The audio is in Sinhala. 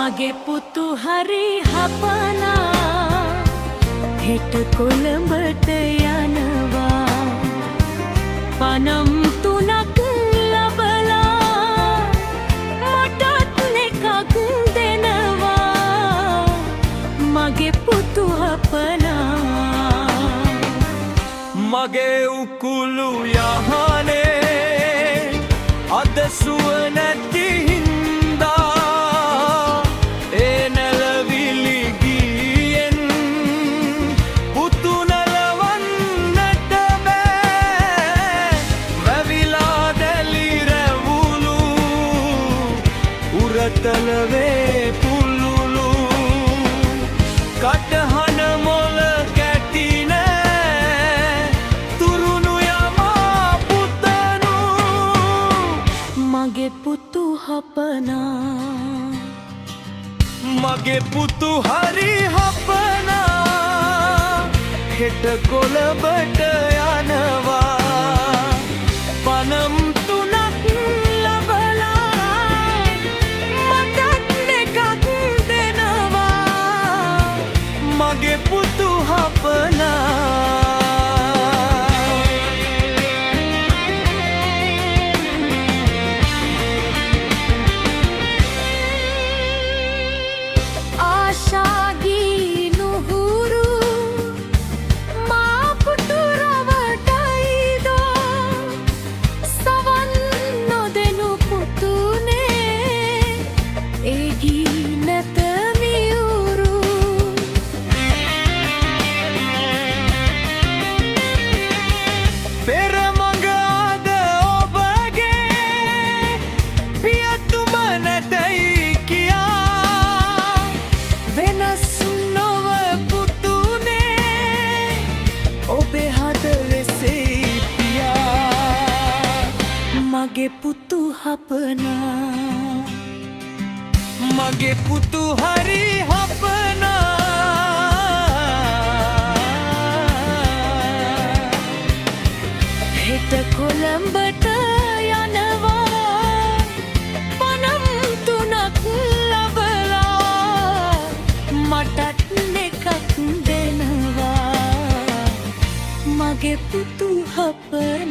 මගේ පුතු හරි හපනා හෙට කොළඹට යනවා පනම් 3ක් ලබලා මටත් එකක් දෙනවා මගේ පුතු හපනා මගේ උකුළු යහනේ අද සුව නැති තලවේ පුල්ලුලු කටහන මොල කැටින තුරුණු යමා පුතනු මගේ පුතු හපනා මගේ පුතු හරි හපනා හෙට කොළඹට යනවා පනම් 3ක් මගේ පුතු හපනා ආශාගී නුහුරු මා පුතු රවටයිදෝ සවන් නොදෙනු පුතුනේ ඒ ගී නැත මගේ පුතු හපනා මගේ පුතු හරි හපනා හෙට කොළඹට යනවා පනම් 3ක් ලබලා මටත් එකක් දෙනවා මගේ පුතු හපනා